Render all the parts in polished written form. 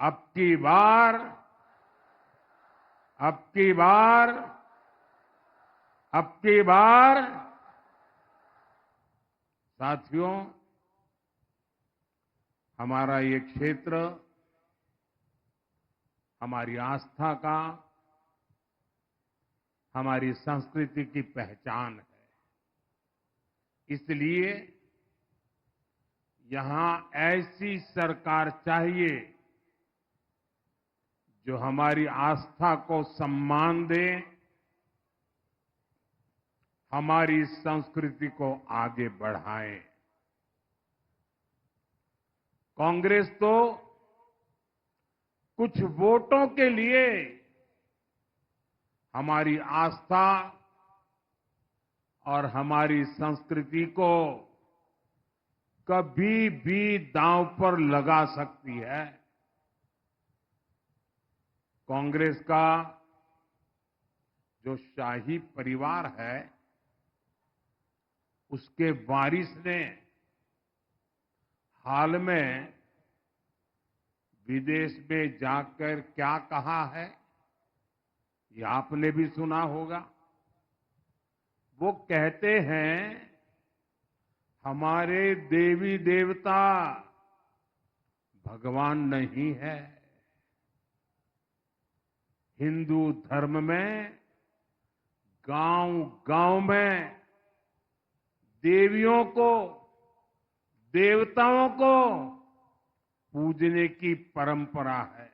अब की बार अब की बार अब की बार साथियों, हमारा ये क्षेत्र हमारी आस्था का, हमारी संस्कृति की पहचान है। इसलिए यहां ऐसी सरकार चाहिए जो हमारी आस्था को सम्मान दे, हमारी संस्कृति को आगे बढ़ाए। कांग्रेस तो कुछ वोटों के लिए हमारी आस्था और हमारी संस्कृति को कभी भी दांव पर लगा सकती है। कांग्रेस का जो शाही परिवार है, उसके वारिस ने हाल में विदेश में जाकर क्या कहा है, ये आपने भी सुना होगा। वो कहते हैं, हमारे देवी देवता भगवान नहीं है। हिंदू धर्म में गांव-गांव में देवियों को, देवताओं को पूजने की परंपरा है।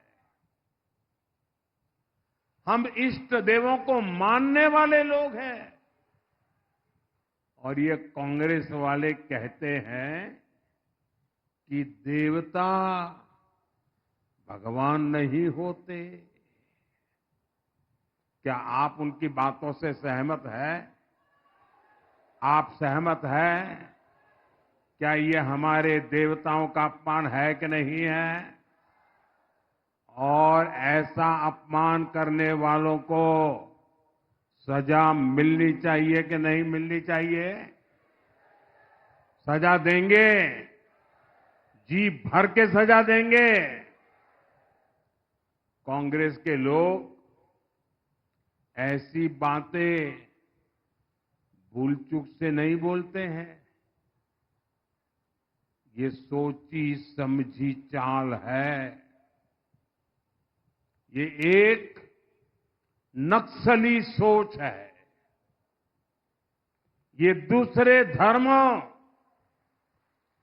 हम इष्ट देवों को मानने वाले लोग हैं। और ये कांग्रेस वाले कहते हैं कि देवता भगवान नहीं होते। क्या आप उनकी बातों से सहमत हैं? आप सहमत हैं? क्या ये हमारे देवताओं का अपमान है कि नहीं है? और ऐसा अपमान करने वालों को सजा मिलनी चाहिए कि नहीं मिलनी चाहिए? सजा देंगे, जी भर के सजा देंगे। कांग्रेस के लोग ऐसी बातें भूल चूक से नहीं बोलते हैं। ये सोची समझी चाल है। ये एक नक्सली सोच है। ये दूसरे धर्मों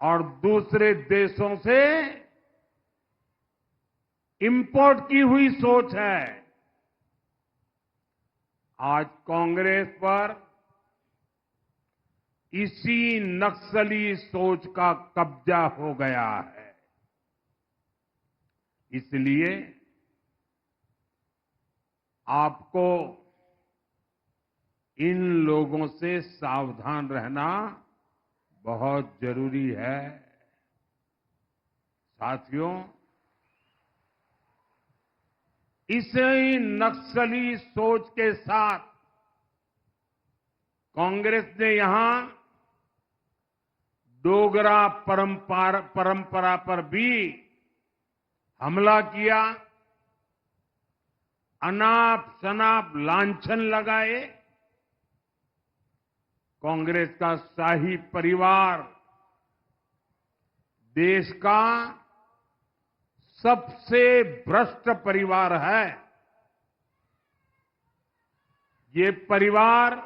और दूसरे देशों से इंपोर्ट की हुई सोच है। आज कांग्रेस पर इसी नक्सली सोच का कब्जा हो गया है। इसलिए आपको इन लोगों से सावधान रहना बहुत जरूरी है। साथियों, इसी नक्सली सोच के साथ कांग्रेस ने यहां डोगरा परंपरा पर भी हमला किया, अनाप शनाप लांछन लगाए। कांग्रेस का शाही परिवार देश का सबसे भ्रष्ट परिवार है। ये परिवार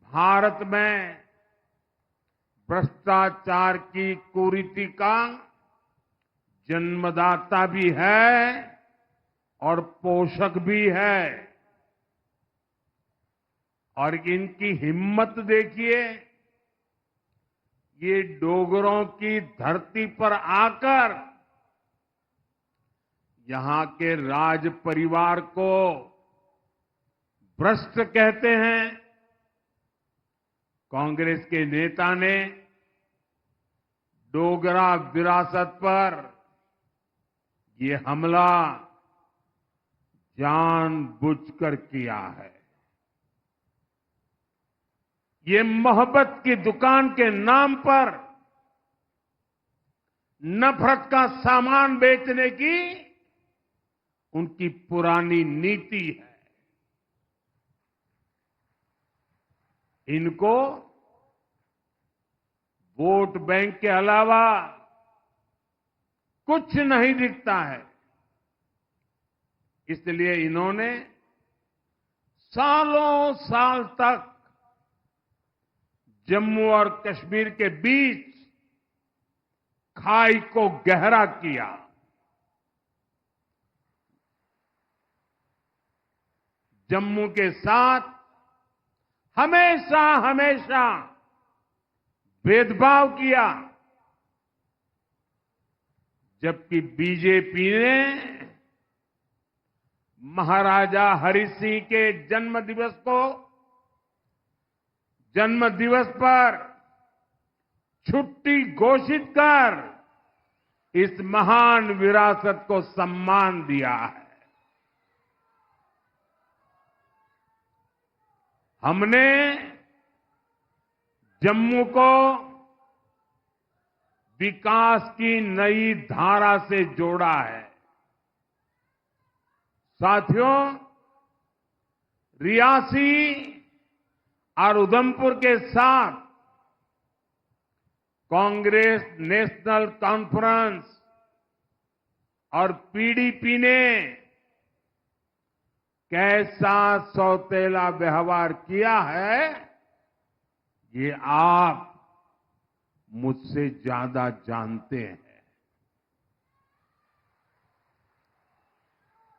भारत में भ्रष्टाचार की कुरीति का जन्मदाता भी है और पोषक भी है। और इनकी हिम्मत देखिए, ये डोगरों की धरती पर आकर यहां के राज परिवार को भ्रष्ट कहते हैं। कांग्रेस के नेता ने डोगरा विरासत पर ये हमला जानबूझकर किया है। ये मोहब्बत की दुकान के नाम पर नफरत का सामान बेचने की उनकी पुरानी नीति है। इनको वोट बैंक के अलावा कुछ नहीं दिखता है। इसलिए इन्होंने सालों साल तक जम्मू और कश्मीर के बीच खाई को गहरा किया। जम्मू के साथ हमेशा हमेशा भेदभाव किया, जबकि बीजेपी ने महाराजा हरि सिंह के जन्म दिवस पर छुट्टी घोषित कर इस महान विरासत को सम्मान दिया है। हमने जम्मू को विकास की नई धारा से जोड़ा है। साथियों, रियासी और उधमपुर के साथ कांग्रेस नेशनल कॉन्फ्रेंस और पीडीपी ने कैसा सौतेला व्यवहार किया है, ये आप मुझसे ज्यादा जानते हैं।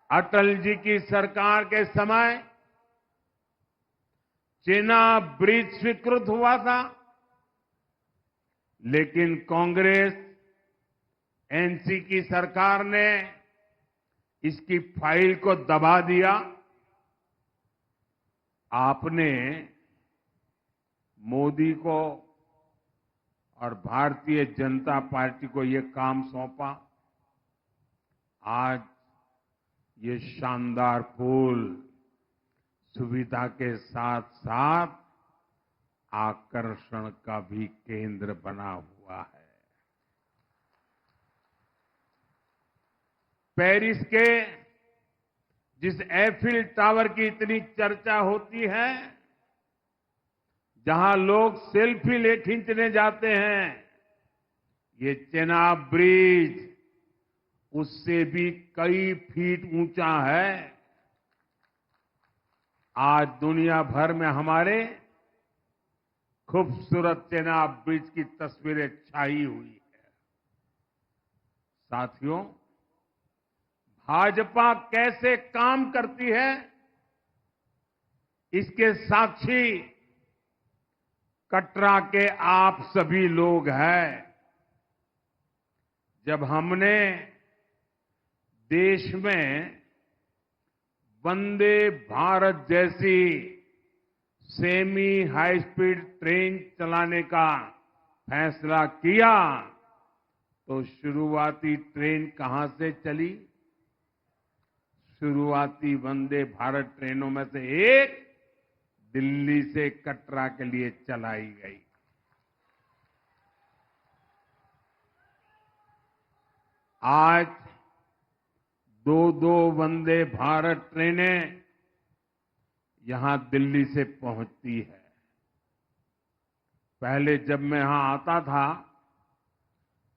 अटल जी की सरकार के समय चेनाब ब्रिज स्वीकृत हुआ था, लेकिन कांग्रेस एनसी की सरकार ने इसकी फाइल को दबा दिया। आपने मोदी को और भारतीय जनता पार्टी को ये काम सौंपा। आज ये शानदार पुल सुविधा के साथ साथ आकर्षण का भी केंद्र बना हुआ है। पेरिस के जिस एफिल टावर की इतनी चर्चा होती है, जहां लोग सेल्फी खींचने जाते हैं, ये चेनाब ब्रिज उससे भी कई फीट ऊंचा है। आज दुनिया भर में हमारे खूबसूरत चेनाब ब्रिज की तस्वीरें छाई हुई है। साथियों, भाजपा कैसे काम करती है, इसके साक्षी कटरा के आप सभी लोग हैं। जब हमने देश में वंदे भारत जैसी सेमी हाई स्पीड ट्रेन चलाने का फैसला किया, तो शुरुआती ट्रेन कहां से चली? शुरुआती वंदे भारत ट्रेनों में से एक दिल्ली से कटरा के लिए चलाई गई। आज दो वंदे भारत ट्रेनें यहां दिल्ली से पहुंचती है। पहले जब मैं यहां आता था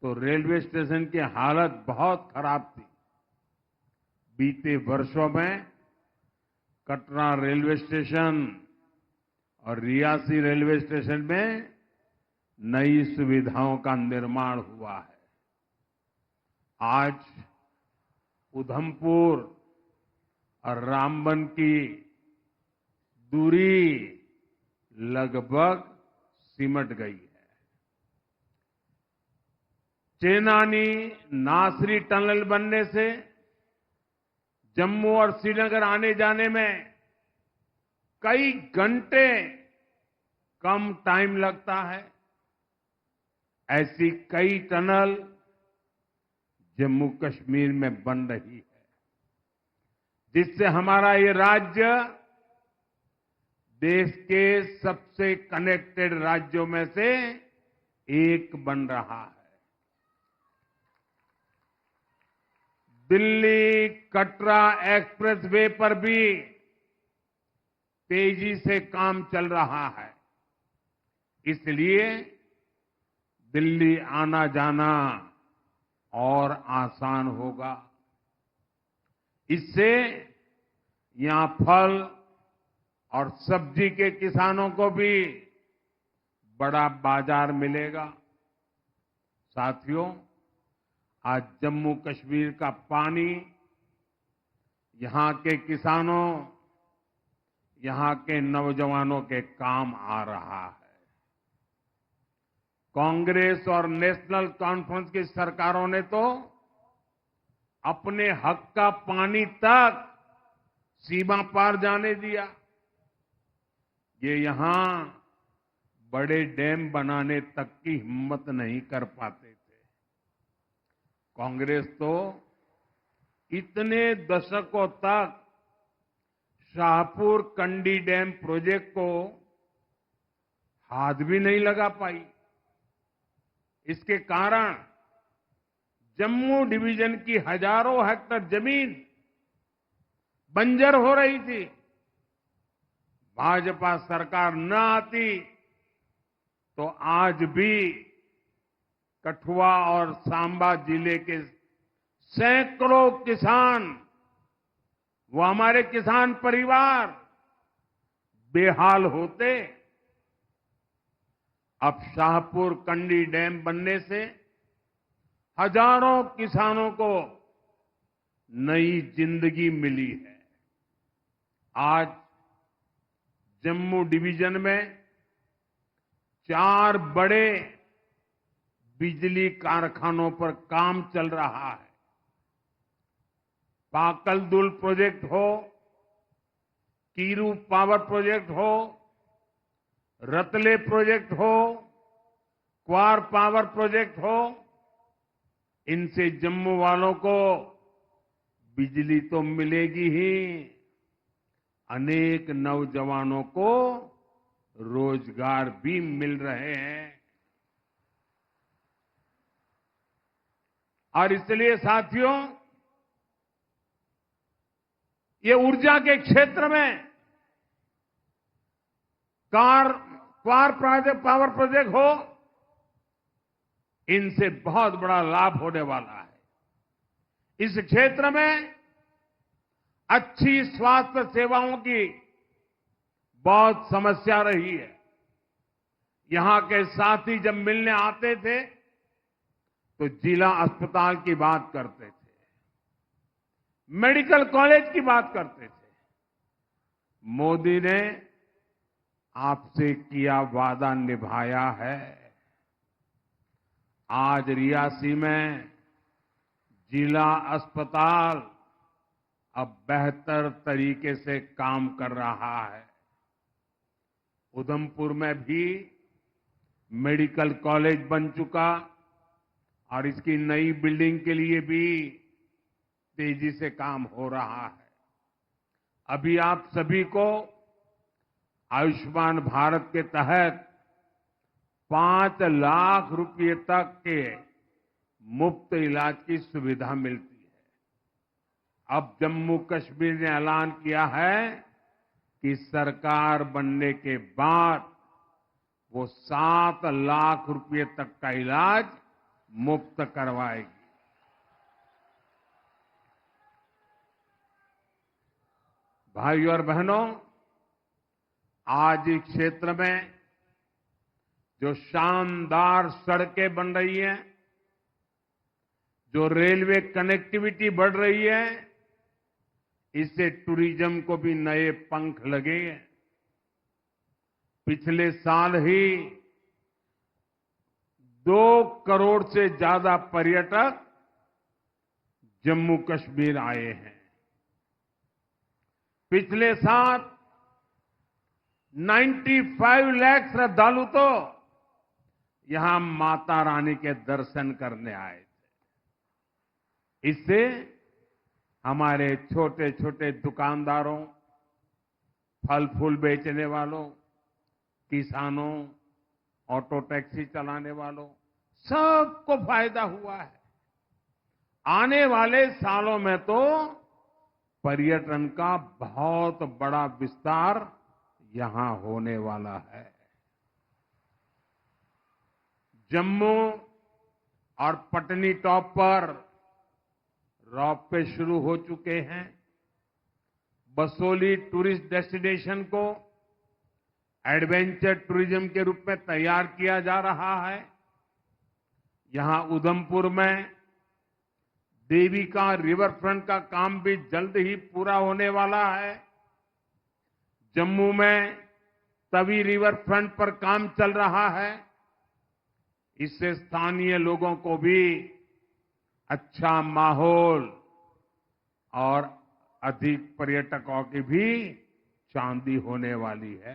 तो रेलवे स्टेशन की हालत बहुत खराब थी। बीते वर्षों में कटरा रेलवे स्टेशन और रियासी रेलवे स्टेशन में नई सुविधाओं का निर्माण हुआ है। आज उधमपुर और रामबन की दूरी लगभग सिमट गई है। चेनानी नासरी टनल बनने से जम्मू और श्रीनगर आने जाने में कई घंटे कम टाइम लगता है। ऐसी कई टनल जम्मू कश्मीर में बन रही है, जिससे हमारा ये राज्य देश के सबसे कनेक्टेड राज्यों में से एक बन रहा है। दिल्ली कटरा एक्सप्रेसवे पर भी तेजी से काम चल रहा है। इसलिए दिल्ली आना जाना और आसान होगा। इससे यहां फल और सब्जी के किसानों को भी बड़ा बाजार मिलेगा। साथियों, आज जम्मू कश्मीर का पानी यहां के किसानों, यहां के नौजवानों के काम आ रहा है। कांग्रेस और नेशनल कॉन्फ्रेंस की सरकारों ने तो अपने हक का पानी तक सीमा पार जाने दिया। ये यहां बड़े डैम बनाने तक की हिम्मत नहीं कर पाते थे। कांग्रेस तो इतने दशकों तक शाहपुर कंडी डैम प्रोजेक्ट को हाथ भी नहीं लगा पाई। इसके कारण जम्मू डिवीजन की हजारों हेक्टेयर जमीन बंजर हो रही थी। भाजपा सरकार न आती तो आज भी कठुआ और सांबा जिले के सैकड़ों किसान, वो हमारे किसान परिवार बेहाल होते। अब शाहपुर कंडी डैम बनने से हजारों किसानों को नई जिंदगी मिली है। आज जम्मू डिवीजन में 4 बड़े बिजली कारखानों पर काम चल रहा है। पाकलदुल प्रोजेक्ट हो, कीरू पावर प्रोजेक्ट हो, रतले प्रोजेक्ट हो, क्वार पावर प्रोजेक्ट हो, इनसे जम्मू वालों को बिजली तो मिलेगी ही, अनेक नौजवानों को रोजगार भी मिल रहे हैं। और इसलिए साथियों, ये ऊर्जा के क्षेत्र में क्वार पावर प्रोजेक्ट हो, इनसे बहुत बड़ा लाभ होने वाला है। इस क्षेत्र में अच्छी स्वास्थ्य सेवाओं की बहुत समस्या रही है। यहां के साथी जब मिलने आते थे तो जिला अस्पताल की बात करते थे, मेडिकल कॉलेज की बात करते थे। मोदी ने आपसे किया वादा निभाया है। आज रियासी में जिला अस्पताल अब बेहतर तरीके से काम कर रहा है। उधमपुर में भी मेडिकल कॉलेज बन चुका और इसकी नई बिल्डिंग के लिए भी तेजी से काम हो रहा है। अभी आप सभी को आयुष्मान भारत के तहत 5 लाख रुपए तक के मुफ्त इलाज की सुविधा मिलती है। अब जम्मू कश्मीर ने ऐलान किया है कि सरकार बनने के बाद वो 7 लाख रुपए तक का इलाज मुफ्त करवाएगी। भाइयों और बहनों, आज इस क्षेत्र में जो शानदार सड़कें बन रही हैं, जो रेलवे कनेक्टिविटी बढ़ रही है, इससे टूरिज्म को भी नए पंख लगे हैं। पिछले साल ही 2 करोड़ से ज्यादा पर्यटक जम्मू कश्मीर आए हैं। पिछले साल 95 लाख श्रद्धालु तो यहां माता रानी के दर्शन करने आए थे। इससे हमारे छोटे छोटे दुकानदारों, फल फूल बेचने वालों, किसानों, ऑटो टैक्सी चलाने वालों, सबको फायदा हुआ है। आने वाले सालों में तो पर्यटन का बहुत बड़ा विस्तार यहां होने वाला है। जम्मू और पटनी टॉप पर रोपवे शुरू हो चुके हैं। बसोली टूरिस्ट डेस्टिनेशन को एडवेंचर टूरिज्म के रूप में तैयार किया जा रहा है। यहां उधमपुर में देविका रिवर फ्रंट का काम भी जल्द ही पूरा होने वाला है। जम्मू में तवी रिवर फ्रंट पर काम चल रहा है। इससे स्थानीय लोगों को भी अच्छा माहौल और अधिक पर्यटकों की भी चांदी होने वाली है।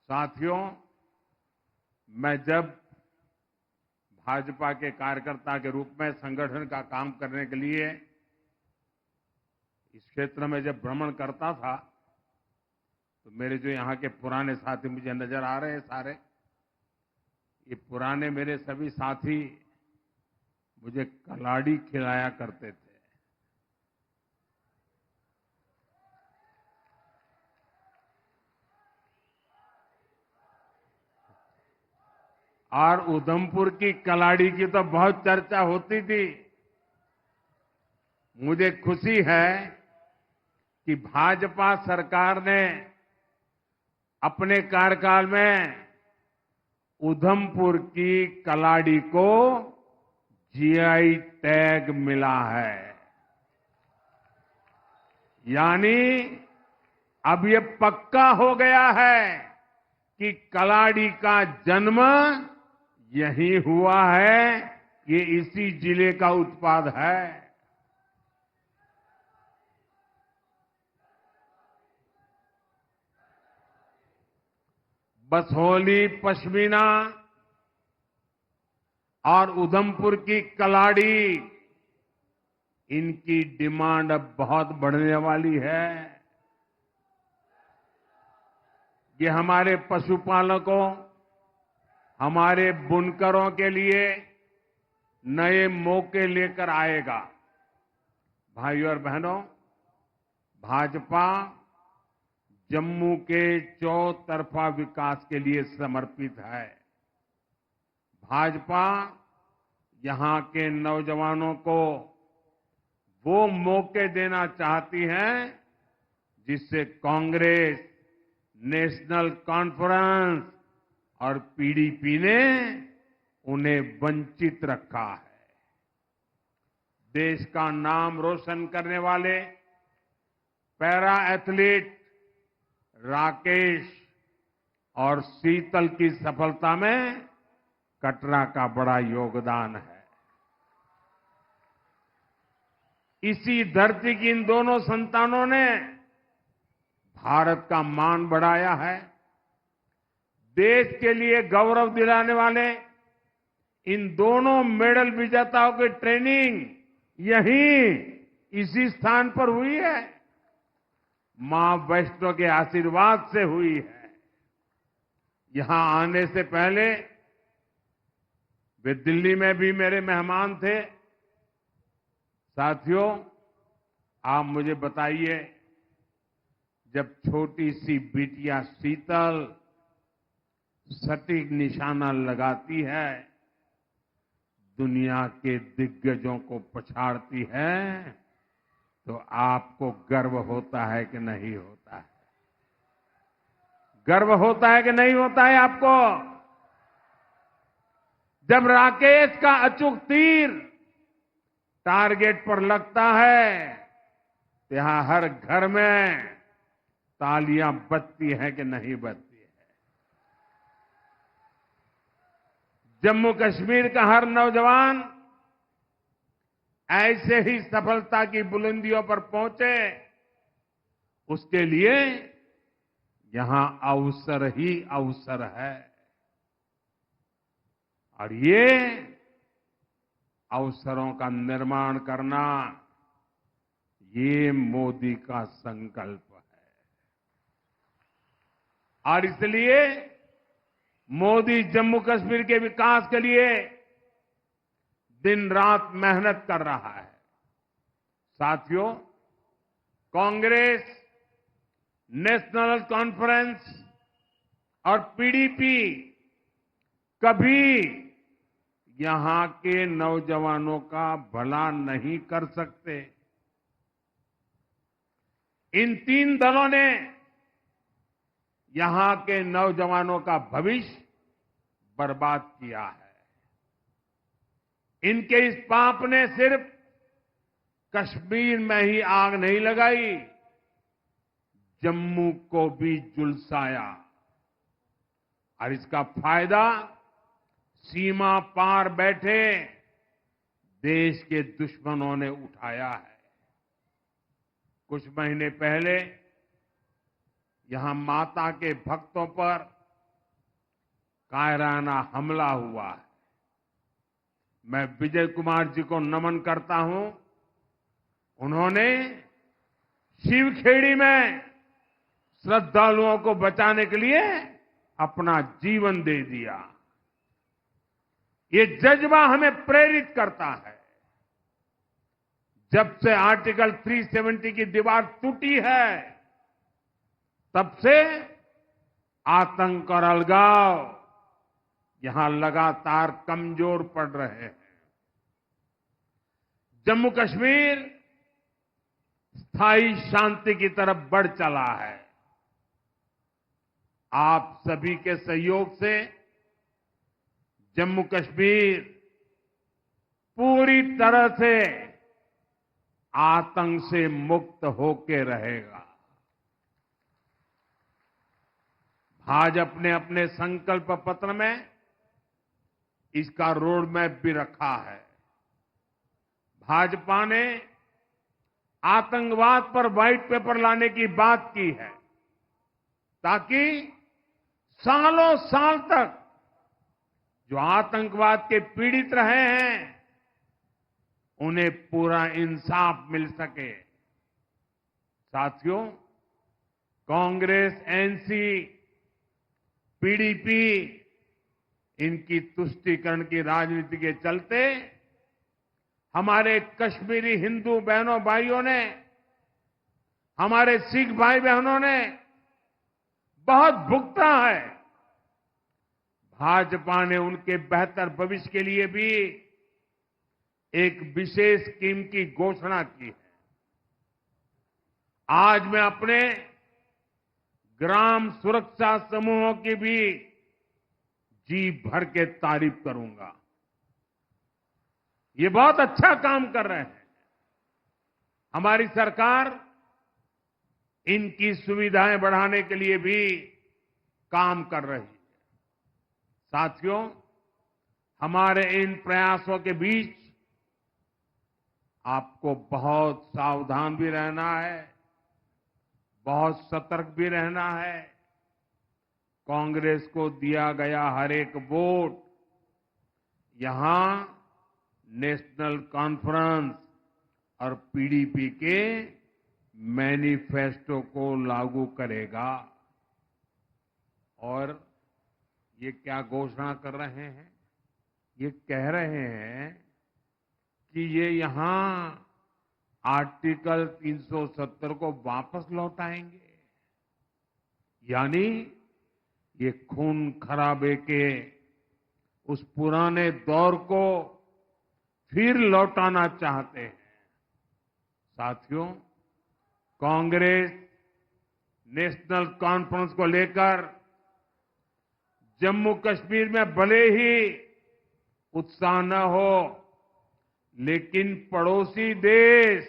साथियों, मैं जब भाजपा के कार्यकर्ता के रूप में संगठन का काम करने के लिए इस क्षेत्र में जब भ्रमण करता था तो मेरे जो यहाँ के पुराने साथी मुझे नजर आ रहे हैं सारे, ये पुराने मेरे सभी साथी मुझे कलाड़ी खिलाया करते थे। और उधमपुर की कलाड़ी की तो बहुत चर्चा होती थी। मुझे खुशी है कि भाजपा सरकार ने अपने कार्यकाल में उधमपुर की कलाड़ी को जीआई टैग मिला है। यानी अब ये पक्का हो गया है कि कलाड़ी का जन्म यही हुआ है, ये इसी जिले का उत्पाद है। बसोली पश्मीना और उधमपुर की कलाड़ी, इनकी डिमांड अब बहुत बढ़ने वाली है। ये हमारे पशुपालकों, हमारे बुनकरों के लिए नए मौके लेकर आएगा। भाइयों और बहनों, भाजपा जम्मू के चौतरफा विकास के लिए समर्पित है। भाजपा यहां के नौजवानों को वो मौके देना चाहती है जिससे कांग्रेस, नेशनल कॉन्फ्रेंस और पीडीपी ने उन्हें वंचित रखा है। देश का नाम रोशन करने वाले पैरा एथलीट राकेश और शीतल की सफलता में कटरा का बड़ा योगदान है। इसी धरती की इन दोनों संतानों ने भारत का मान बढ़ाया है। देश के लिए गौरव दिलाने वाले इन दोनों मेडल विजेताओं की ट्रेनिंग यहीं इसी स्थान पर हुई है। मां वैष्णो के आशीर्वाद से हुई है। यहां आने से पहले वे दिल्ली में भी मेरे मेहमान थे। साथियों, आप मुझे बताइए, जब छोटी सी बिटिया शीतल सटीक निशाना लगाती है, दुनिया के दिग्गजों को पछाड़ती है, तो आपको गर्व होता है कि नहीं होता है? गर्व होता है कि नहीं होता है आपको? जब राकेश का अचूक तीर टारगेट पर लगता है तो यहां हर घर में तालियां बजती हैं कि नहीं बजती है? जम्मू कश्मीर का हर नौजवान ऐसे ही सफलता की बुलंदियों पर पहुंचे, उसके लिए यहां अवसर ही अवसर है। और ये अवसरों का निर्माण करना, ये मोदी का संकल्प है। और इसलिए मोदी जम्मू कश्मीर के विकास के लिए दिन रात मेहनत कर रहा है। साथियों, कांग्रेस, नेशनल कॉन्फ्रेंस और पीडीपी कभी यहां के नौजवानों का भला नहीं कर सकते। इन तीन दलों ने यहां के नौजवानों का भविष्य बर्बाद किया है। इनके इस पाप ने सिर्फ कश्मीर में ही आग नहीं लगाई, जम्मू को भी झुलसाया और इसका फायदा सीमा पार बैठे देश के दुश्मनों ने उठाया है। कुछ महीने पहले यहां माता के भक्तों पर कायराना हमला हुआ है। मैं विजय कुमार जी को नमन करता हूं। उन्होंने शिवखेड़ी में श्रद्धालुओं को बचाने के लिए अपना जीवन दे दिया। ये जज्बा हमें प्रेरित करता है। जब से आर्टिकल 370 की दीवार टूटी है, तब से आतंक और अलगाव यहां लगातार कमजोर पड़ रहे हैं। जम्मू कश्मीर स्थायी शांति की तरफ बढ़ चला है। आप सभी के सहयोग से जम्मू कश्मीर पूरी तरह से आतंक से मुक्त होकर रहेगा। भाजपा ने अपने संकल्प पत्र में इसका रोड मैप भी रखा है। भाजपा ने आतंकवाद पर व्हाइट पेपर लाने की बात की है, ताकि सालों साल तक जो आतंकवाद के पीड़ित रहे हैं, उन्हें पूरा इंसाफ मिल सके। साथियों, कांग्रेस, एनसी, पीडीपी इनकी तुष्टीकरण की राजनीति के चलते हमारे कश्मीरी हिंदू बहनों भाइयों ने, हमारे सिख भाई बहनों ने बहुत भुगता है। भाजपा ने उनके बेहतर भविष्य के लिए भी एक विशेष स्कीम की घोषणा की है। आज मैं अपने ग्राम सुरक्षा समूहों की भी जी भर के तारीफ करूंगा। ये बहुत अच्छा काम कर रहे हैं। हमारी सरकार इनकी सुविधाएं बढ़ाने के लिए भी काम कर रही है। साथियों, हमारे इन प्रयासों के बीच आपको बहुत सावधान भी रहना है, बहुत सतर्क भी रहना है। कांग्रेस को दिया गया हर एक वोट यहां नेशनल कॉन्फ्रेंस और पीडीपी के मैनिफेस्टो को लागू करेगा। और ये क्या घोषणा कर रहे हैं? ये कह रहे हैं कि ये यहां आर्टिकल 370 को वापस लौटाएंगे, यानी ये खून खराबे के उस पुराने दौर को फिर लौटाना चाहते हैं। साथियों, कांग्रेस नेशनल कॉन्फ्रेंस को लेकर जम्मू कश्मीर में भले ही उत्साह न हो, लेकिन पड़ोसी देश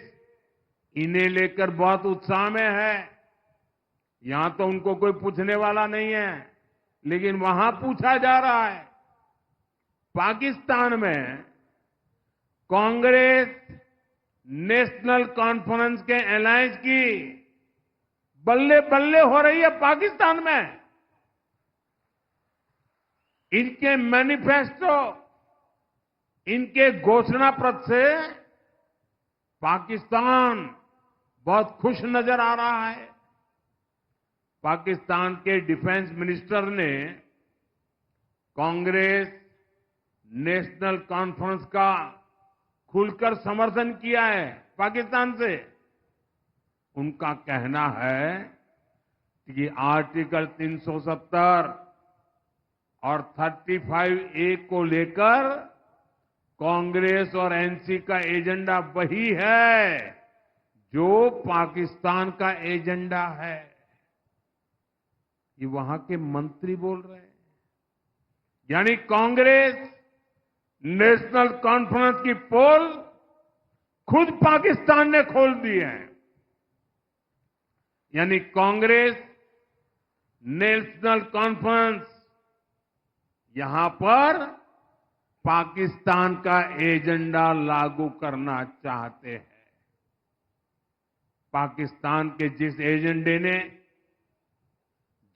इन्हें लेकर बहुत उत्साह में है। यहां तो उनको कोई पूछने वाला नहीं है, लेकिन वहां पूछा जा रहा है। पाकिस्तान में कांग्रेस नेशनल कॉन्फ्रेंस के अलायंस की बल्ले बल्ले हो रही है। पाकिस्तान में इनके मैनिफेस्टो, इनके घोषणा पत्र से पाकिस्तान बहुत खुश नजर आ रहा है। पाकिस्तान के डिफेंस मिनिस्टर ने कांग्रेस नेशनल कॉन्फ्रेंस का खुलकर समर्थन किया है पाकिस्तान से। उनका कहना है कि आर्टिकल 370 और 35A को लेकर कांग्रेस और एनसी का एजेंडा वही है जो पाकिस्तान का एजेंडा है। ये वहां के मंत्री बोल रहे हैं। यानी कांग्रेस नेशनल कॉन्फ्रेंस की पोल खुद पाकिस्तान ने खोल दी है। यानी कांग्रेस नेशनल कॉन्फ्रेंस यहां पर पाकिस्तान का एजेंडा लागू करना चाहते हैं। पाकिस्तान के जिस एजेंडे ने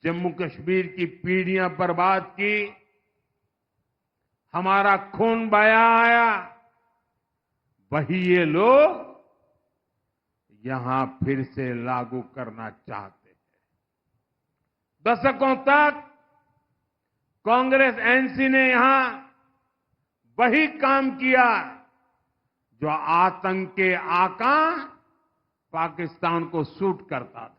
जम्मू कश्मीर की पीढ़ियां बर्बाद की, हमारा खून बहाया आया, वही ये लोग यहां फिर से लागू करना चाहते हैं। दशकों तक कांग्रेस एनसी ने यहां वही काम किया जो आतंक के आका पाकिस्तान को सूट करता था।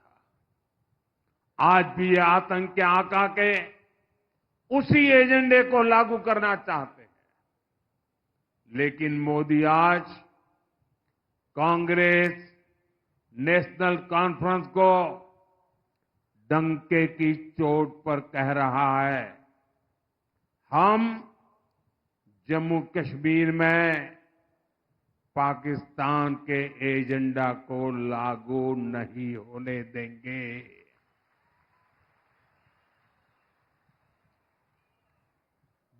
आज भी ये आतंक के आका के उसी एजेंडे को लागू करना चाहते हैं। लेकिन मोदी आज कांग्रेस नेशनल कॉन्फ्रेंस को डंके की चोट पर कह रहा है, हम जम्मू कश्मीर में पाकिस्तान के एजेंडा को लागू नहीं होने देंगे।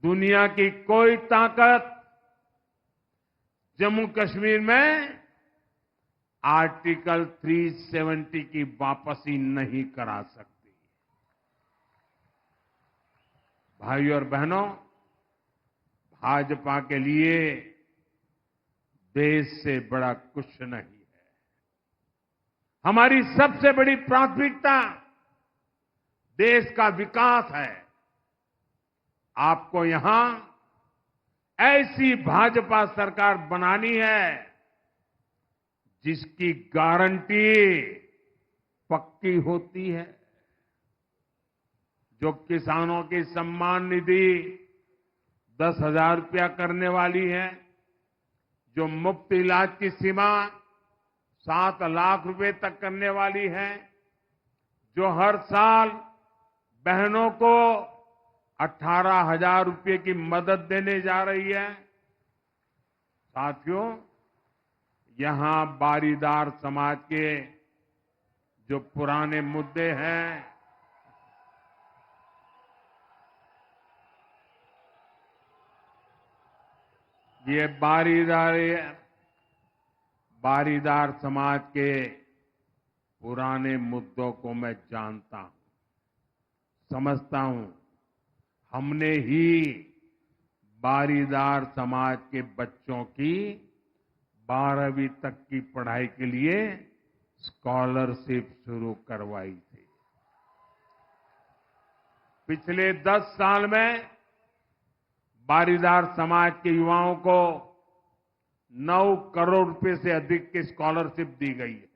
दुनिया की कोई ताकत जम्मू कश्मीर में आर्टिकल 370 की वापसी नहीं करा सकती। भाइयों और बहनों, भाजपा के लिए देश से बड़ा कुछ नहीं है। हमारी सबसे बड़ी प्राथमिकता देश का विकास है। आपको यहां ऐसी भाजपा सरकार बनानी है जिसकी गारंटी पक्की होती है, जो किसानों की सम्मान निधि 10,000 रुपया करने वाली है, जो मुफ्त इलाज की सीमा 7 लाख रुपए तक करने वाली है, जो हर साल बहनों को 18,000 रुपए की मदद देने जा रही है। साथियों, यहां बारीदार समाज के जो पुराने मुद्दे हैं, ये बारीदार समाज के पुराने मुद्दों को मैं जानता हूं, समझता हूं। हमने ही बारीदार समाज के बच्चों की 12वीं तक की पढ़ाई के लिए स्कॉलरशिप शुरू करवाई थी। पिछले 10 साल में बारीदार समाज के युवाओं को 9 करोड़ रुपए से अधिक की स्कॉलरशिप दी गई है।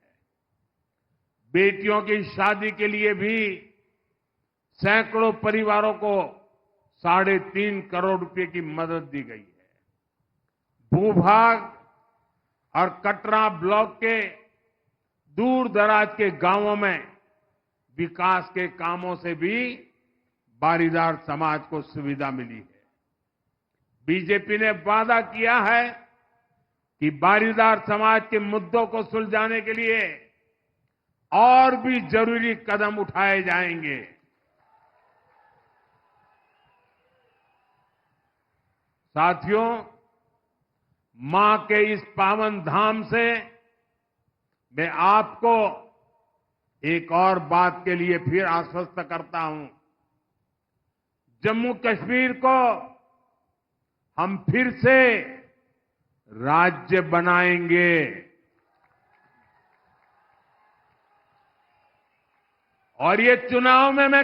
बेटियों की शादी के लिए भी सैकड़ों परिवारों को 3.5 करोड़ रुपए की मदद दी गई है। भूभाग और कटरा ब्लॉक के दूर दराज के गांवों में विकास के कामों से भी बारीदार समाज को सुविधा मिली है। बीजेपी ने वादा किया है कि बारीदार समाज के मुद्दों को सुलझाने के लिए और भी जरूरी कदम उठाए जाएंगे। साथियों, मां के इस पावन धाम से मैं आपको एक और बात के लिए फिर आश्वस्त करता हूं। जम्मू कश्मीर को हम फिर से राज्य बनाएंगे। और ये चुनाव में मैं